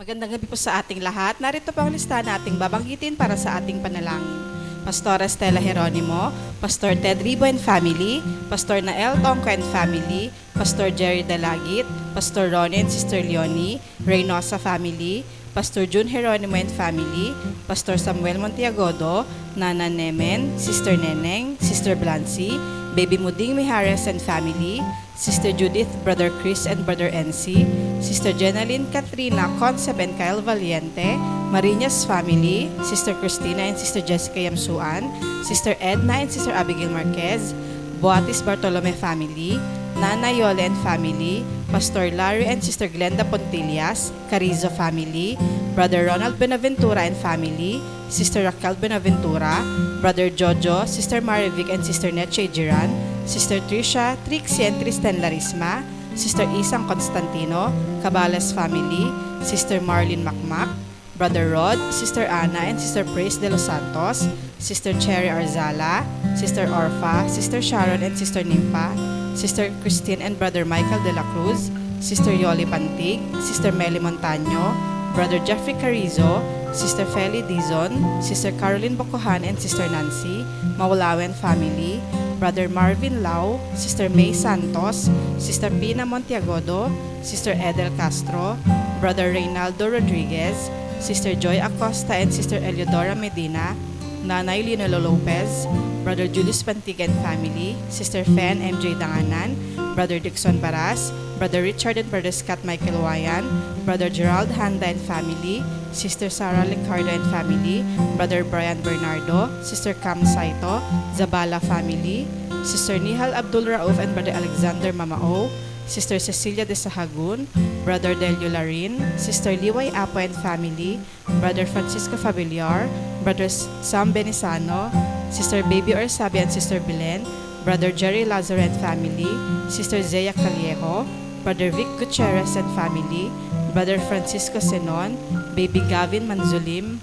Magandang gabi po sa ating lahat. Narito po ang listahan na ating babanggitin para sa ating panalangin. Pastor Estela Jeronimo, Pastor Ted Ribo and Family, Pastor Nael Tongco and Family, Pastor Jerry Dalagit, Pastor Ronnie and Sister Leonie, Reynosa Family, Pastor June Jeronimo and Family, Pastor Samuel Montiagodo, Nana Nemen, Sister Neneng, Sister Blancy, Baby Muding Mijares and Family, Sister Judith, Brother Chris and Brother NC, Sister Jenaline Katrina Concep and Kyle Valiente, Marinas Family, Sister Christina and Sister Jessica Yamsuan, Sister Edna and Sister Abigail Marquez, Boatis Bartolome Family, Nana Yole and Family, Pastor Larry and Sister Glenda Pontillas, Carizo Family, Brother Ronald Benaventura and Family, Sister Raquel Benaventura, Brother Jojo, Sister Marivic and Sister Neche Giran, Sister Trisha, Trixie and Tristan Larisma, Sister Isang Constantino, Cabales Family, Sister Marlene Macmac, Brother Rod, Sister Ana and Sister Praise de los Santos, Sister Cherry Arzala, Sister Orfa, Sister Sharon and Sister Nimpa, Sister Christine and Brother Michael de la Cruz, Sister Yoli Pantig, Sister Meli Montaño, Brother Jeffrey Carrizo, Sister Feli Dizon, Sister Caroline Bocohan and Sister Nancy, Maulawen Family, Brother Marvin Lau, Sister May Santos, Sister Pina Montiagodo, Sister Edel Castro, Brother Reynaldo Rodriguez, Sister Joy Acosta and Sister Eleodora Medina, Nanay Linolo Lopez, Brother Julius Pantig and Family, Sister Fen MJ Danganan, Brother Dixon Baras, Brother Richard and Brother Scott Michael Wayan, Brother Gerald Handa and Family, Sister Sarah Licardo and Family, Brother Brian Bernardo, Sister Cam Saito, Zabala Family, Sister Nihal Abdul Rauf and Brother Alexander Mamao, Sister Cecilia de Sahagun, Brother Delio Larin, Sister Liway Apo and Family, Brother Francisco Fabiliar, Brother Sam Benisano, Sister Baby Orsabi and Sister Belen, Brother Jerry Lazaro and Family, Sister Zea Callejo, Brother Vic Gutierrez and Family, Brother Francisco Senon, Baby Gavin Manzulim,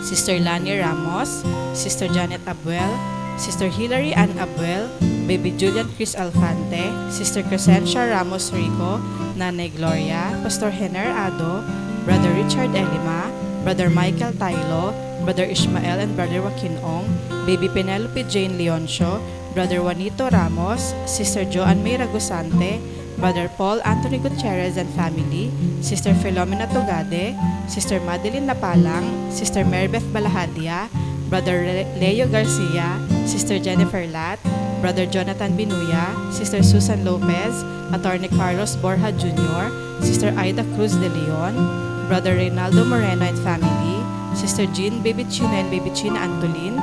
Sister Lani Ramos, Sister Janet Abuel, Sister Hilary Ann Abuel, Baby Julian Chris Alfante, Sister Crescencia Ramos Rico, Nanay Gloria, Pastor Hener Ado, Brother Richard Elima, Brother Michael Tailo, Brother Ishmael and Brother Joaquin Ong, Baby Penelope Jane Leoncio, Brother Juanito Ramos, Sister Joan May Ragusante, Brother Paul Anthony Gutierrez and Family, Sister Filomena Tugade, Sister Madeline Napalang, Sister Maribeth Balahadia, Brother Leo Garcia, Sister Jennifer Lat, Brother Jonathan Binuya, Sister Susan Lopez, Attorney Carlos Borja Jr., Sister Aida Cruz de Leon, Brother Reynaldo Moreno and Family, Sister Jean Baby China and Baby China Antolin,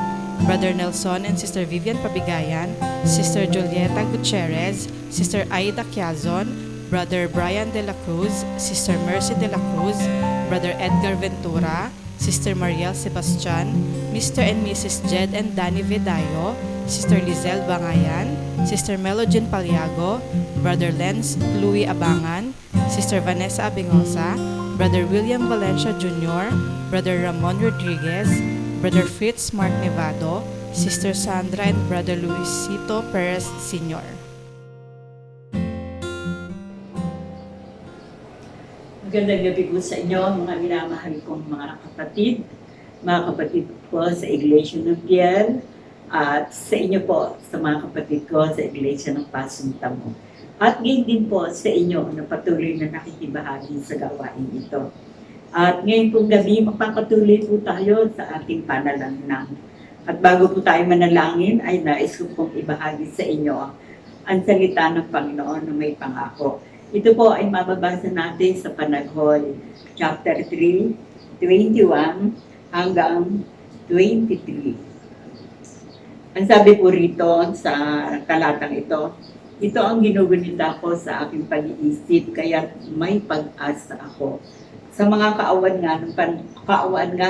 Brother Nelson and Sister Vivian Pabigayan, Sister Julieta Gutierrez, Sister Aida Quiazon, Brother Brian de la Cruz, Sister Mercy de la Cruz, Brother Edgar Ventura, Sister Mariel Sebastian, Mr. and Mrs. Jed and Danny Vedayo, Sister Lizelle Bangayan, Sister Melogene Paliago, Brother Lenz Louis Abangan, Sister Vanessa Abingosa, Brother William Valencia Jr., Brother Ramon Rodriguez, Brother Fritz Mark Nevado, Sister Sandra and Brother Luisito Perez Sr. Magandang gabi po sa inyo, mga minamahal kong mga kapatid ko sa Iglesia ng Piel, at sa inyo po, sa mga kapatid ko sa Iglesia ng Pasong Tamo. At ngayon din po sa inyo na patuloy na nakikibahagi sa gawain ito. At ngayon pong gabi, magpapatuloy po tayo sa ating panalangin. At bago po tayo manalangin, ay nais ko pong ibahagi sa inyo ang salita ng Panginoon na may pangako. Ito po ay mababasa natin sa Panaghol, chapter 3, 21 hanggang 23. Ang sabi po rito sa talatang ito ang ginugunita ko sa aking pag-iisip, kaya may pag-asa ako. Sa mga kaawaan nga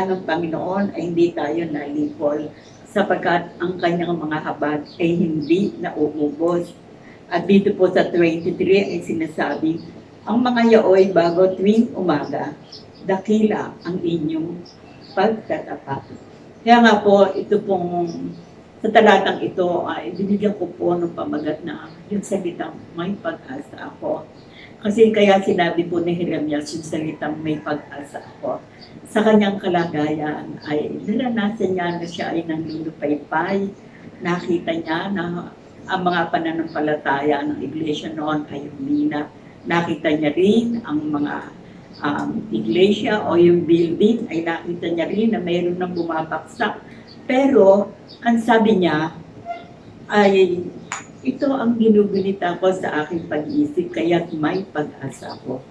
ng Panginoon ay hindi tayo nalipol, sapagkat ang kanyang mga habag ay hindi nauubos. At dito po sa 23 ay sinasabi, ang mga yaoy bago tuwing umaga, dakila ang inyong pagtatapat. Kaya nga po, ito pong sa talatang ito ay binigyan ko po ng pamagat na yung salitang may pag-asa ako. Kasi kaya sinabi po ni Jeremias yung salitang may pag-asa ako. Sa kanyang kalagayan ay naranasan niya na siya ay nanlulupaypay. Nakita niya na ang mga pananampalataya ng iglesia noon ay humina. Nakita niya rin ang mga iglesia o yung building ay nakita niya rin na mayroon ng bumabaksak. Pero ang sabi niya ay ito ang ginugunita ko sa aking pag-iisip kaya may pag-asa ako.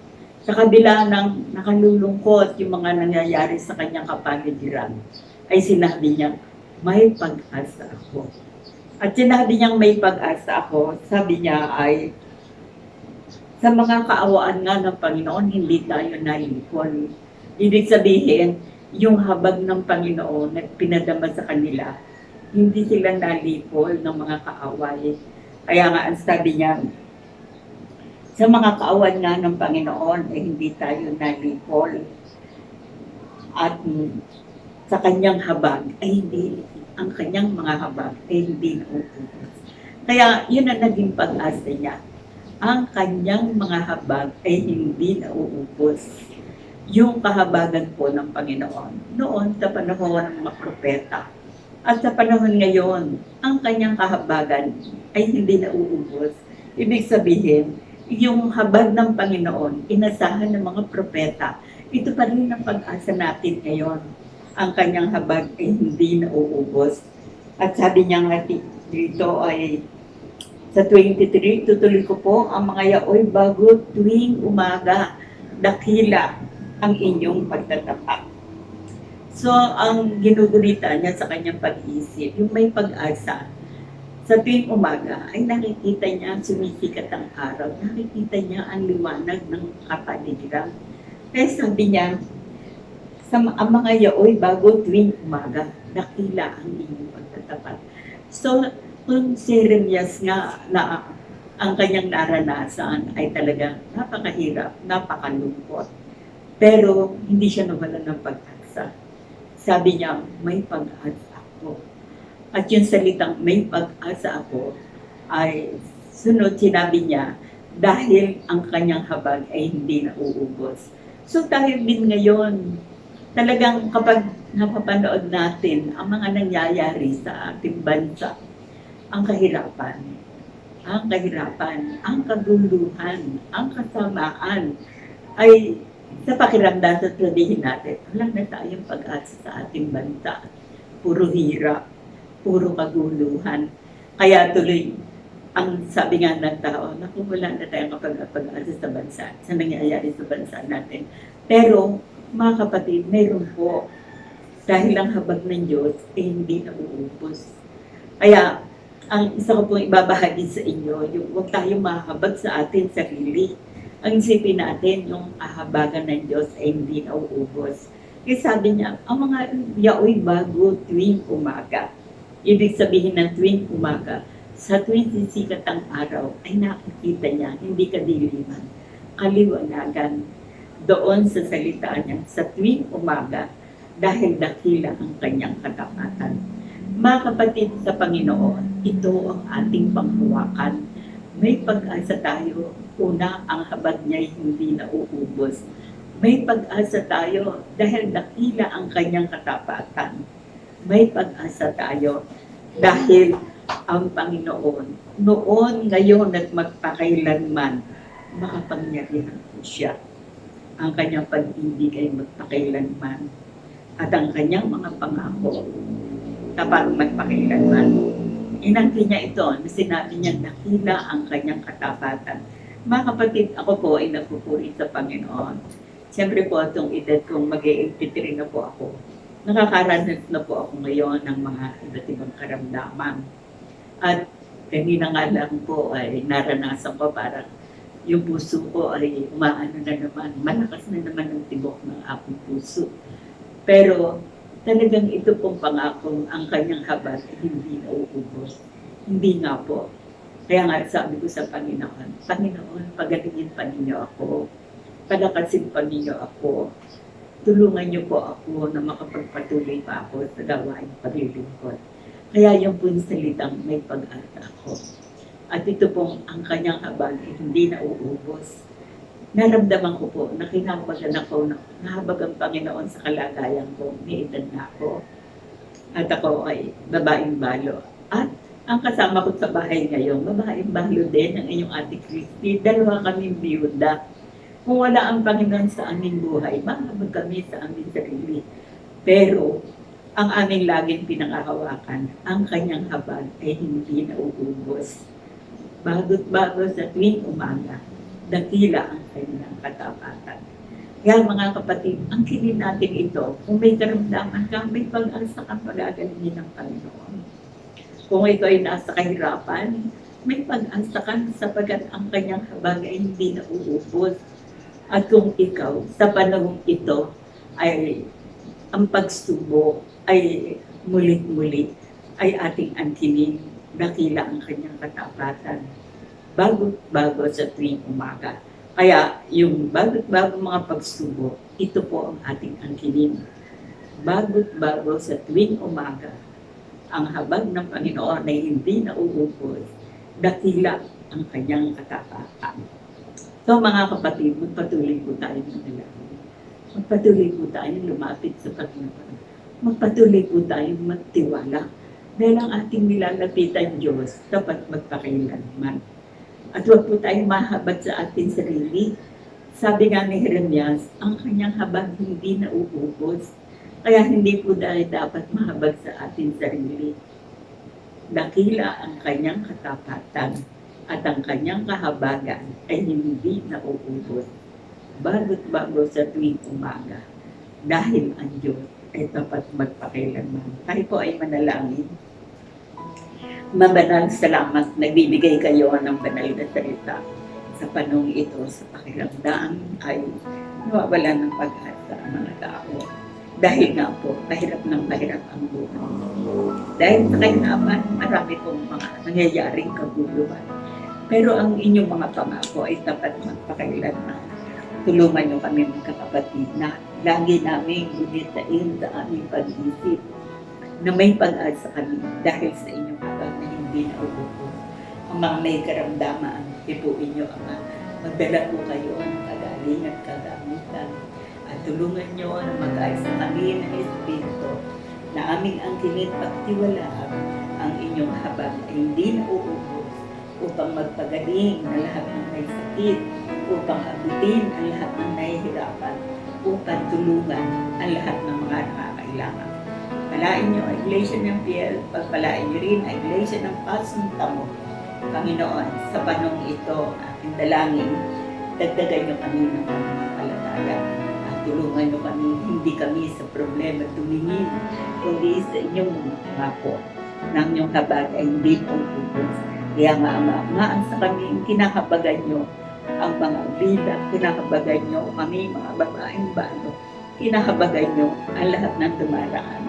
Sa kabila ng nakalulungkot yung mga nangyayari sa kanyang kapaligiran, ay sinabi niya, may pag-asa ako. At sinabi niyang may pag-asa ako, sabi niya ay, sa mga kaawaan nga ng Panginoon, hindi tayo nalipon. Ibig sabihin, yung habag ng Panginoon na pinadama sa kanila, hindi sila nalipol ng mga kaaway. Kaya nga ang sabi niya, sa mga kaawan nga ng Panginoon ay hindi tayo nalipol. At sa kanyang habag ay hindi, ang kanyang mga habag ay hindi nauubos. Kaya yun ang naging pag-asa niya. Ang kanyang mga habag ay hindi nauubos. Yung kahabagan po ng Panginoon noon sa panahon ng mga propeta. At sa panahon ngayon, ang kanyang kahabagan ay hindi nauubos. Ibig sabihin, yung habag ng Panginoon, inasahan ng mga propeta, ito pa rin ang pag-asa natin ngayon. Ang kanyang habag ay hindi nauubos. At sabi niya nga dito ay sa 23, tutuloy ko po ang mga yaoy bago tuwing umaga, dakila ang inyong pagtatapat. So, ang ginugulita niya sa kanyang pag-iisip, yung may pag-asa, sa tuwing umaga, ay nakikita niya sumisikat ang araw, nakikita niya ang liwanag ng kapaligiran. Kaya sabi niya, ang mga yaoy bago tuwing umaga, dakila ang inyong pagtatapat. So, kung si Jeremias nga na ang kanyang naranasan ay talagang napakahirap, napakalungkot. Pero hindi siya nawalan ng pag-asa. Sabi niya, may pag-asa ako. At yung salitang may pag-asa ako ay sunod sinabi niya dahil ang kanyang habag ay hindi nauubos. So tayo din ngayon, talagang kapag napapanood natin ang mga nangyayari sa ating bansa, ang kahirapan, ang kaguluhan, ang kasamaan ay sa pakiramdam sa sabihin natin, wala na tayong pag-asa sa ating bansa. Puro hirap, puro kaguluhan. Kaya tuloy, ang sabi nga ng tao, naku, wala na tayong pag-asa sa bansa, sa nangyayari sa bansa natin. Pero, mga kapatid, mayroon po. Dahil ang habag ng Diyos, eh hindi nauubos. Kaya, ang isa ko pong ibabahagi sa inyo, yung huwag tayong mahabag sa ating sarili. Ang isipin natin, yung kahabagan ng Diyos ay hindi nauubos. Kasi sabi niya, ang mga yaoy bago tuwing umaga. Ibig sabihin ng tuwing umaga, sa tuwing sisikat ang araw, ay nakikita niya, hindi kadiliman, kaliwanagan. Doon sa salita niya, sa tuwing umaga, dahil dakila ang kanyang katapatan. Mga kapatid sa Panginoon, ito ang ating panghawakan. May pag-asa tayo. Una, ang habag niya hindi nauubos. May pag-asa tayo dahil dakila ang kanyang katapatan. May pag-asa tayo dahil ang Panginoon, noon, ngayon at magpakailanman, makapangyarihan po siya. Ang kanyang pag-ibig ay magpakailanman. At ang kanyang mga pangako, tapat magpakailanman. Inangkin niya ito na sinabi niya dakila ang kanyang katapatan. Mga kapatid, ako po ay nagpupuri sa Panginoon. Siyempre po, itong edad kong mag-83 na po ako. Nakakaranas na po ako ngayon ng mga iba't ibang karamdaman. At kanina nga lang po ay naranasan ko parang yung puso ko ay umaano na naman, malakas na naman ang tibok ng aking puso. Pero talagang ito pong pangakong ang kanyang habag ay hindi nauubos. Hindi nga po. Kaya nga sabi ko sa Panginoon, Panginoon, pagalingin pa ninyo ako. Palakasin pa ninyo ako. Tulungan niyo po ako na makapagpatuloy pa ako sa gawain paglilingkod. Kaya yung pong salitang may pag-asa ako. At ito pong ang kanyang habag ay hindi nauubos. naramdaman ko po na kinabagan ako na nahabag ang Panginoon sa kalagayan ko, may edad na ako. At ako ay babaeng balo. At ang kasama ko sa bahay ngayon, babaeng balo din ang inyong Ate Christy. Dalawa kaming biyuda. Kung wala ang Panginoon sa aming buhay, mahabag kami sa aming sarili. Pero ang aming laging pinangahawakan, ang kanyang habag ay hindi nauubos. Bago't bago sa tuwing umaga, dakila ang kanyang katapatan. Kaya mga kapatid, ang kilin natin ito, kung may karamdaman ka, may pag-asa kang pag-agalingin ng Panginoon. Kung ito ay nasa kahirapan, may pag-asa ka sapagkat ang kanyang habag ay hindi nauubos. At kung ikaw, sa panahong ito, ay ang pagsubo ay mulit-muli, ay ating angkinin, dakila ang kanyang katapatan. Bago sa tuwing umaga. Kaya yung bago mga pagsubok, ito po ang ating angkinin. Bago sa tuwing umaga, ang habag ng Panginoon ay hindi nauubos, dakila ang kanyang katapatan. So mga kapatid, magpatuloy po tayo manalangin. Magpatuloy po tayo lumapit sa Panginoon. Magpatuloy po tayo magtiwala. Dahil ang ating nilalapitan Diyos, dapat magpakailanman. At huwag po tayong mahabag sa ating sarili. Sabi nga ni Jeremias, ang kanyang habag hindi nauubos. Kaya hindi po dahil dapat mahabag sa ating sarili. Dakila ang kanyang katapatan at ang kanyang kahabagan ay hindi nauubos. Bago sa tuwing umaga. Dahil ang Diyos ay tapat magpakailanman. Tayo po ay manalangin. Mabanal salamat, nagbibigay kayo ng banal na salita. Sa panong ito, sa pakiramdam ay nawawala ng pag-asa ang mga tao. Dahil nga po, mahirap ang buhay. Dahil sa kahirapan, marami pong mga nangyayaring kaguluhan. Pero ang inyong mga pangako ay tapat magpakailanman. Tulungan niyo kami mga kapatid na lagi namin gunitain sa aming pag-isip na may pag-asa kami dahil sa inyong habag na hindi nauubos. Ang mga may karamdaman, ipuin niyo Ama, magdala po kayo ng kagaling at kagamitan at tulungan niyo na mag-ayos kami ng Espiritu na aming angkinin pagtiwalaan ang inyong habag ay hindi nauubos upang magpagaling na lahat ng may sakit, upang abutin ang lahat ng nahihirapan, upang tulungan ang lahat ng mga nangangailangan. Palain niyo ang Iglesia ng Piel, pagpalain niyo rin ang Iglesia ng Pasong Tamo. Panginoon, sa panong ito, ating dalangin, dagdagan niyo kami ng pananampalataya at tulungan niyo kami, hindi kami sa problema tumingin, kundi sa inyong mga pangako na ang inyong habag ay hindi pagpupos. Kaya nga, Ama, sa kami, kinakabagan niyo ang mga bida, kinakabagan niyo kami, mga babaeng balo, kinakabagan niyo ang lahat ng dumaraan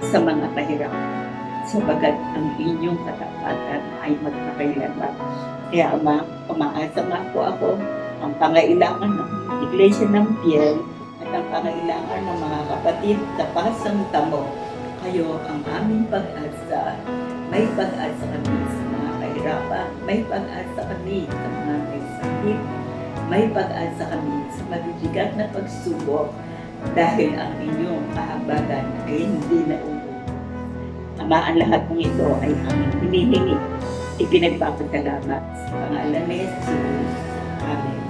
sa mga kahirapan, sapagat ang inyong katapatan ay magpakailanman. Kaya Ama, umaasa nga po ako ang pangailangan ng Iglesia ng Piel at ang pangailangan ng mga kapatid sa Pasang Tamo. Kayo ang aming pag-asa. May pag-asa kami sa mga kahirapan, may pag-asa kami sa mga may sakit, may pag-asa kami sa mabibigat na pagsubok dahil ang inyong kahabagan ay hindi nauubos. Ama, ang lahat ng ito ay aming hinihingi. Ipinagpapasalamat sa pangalan ni Jesus. Amen.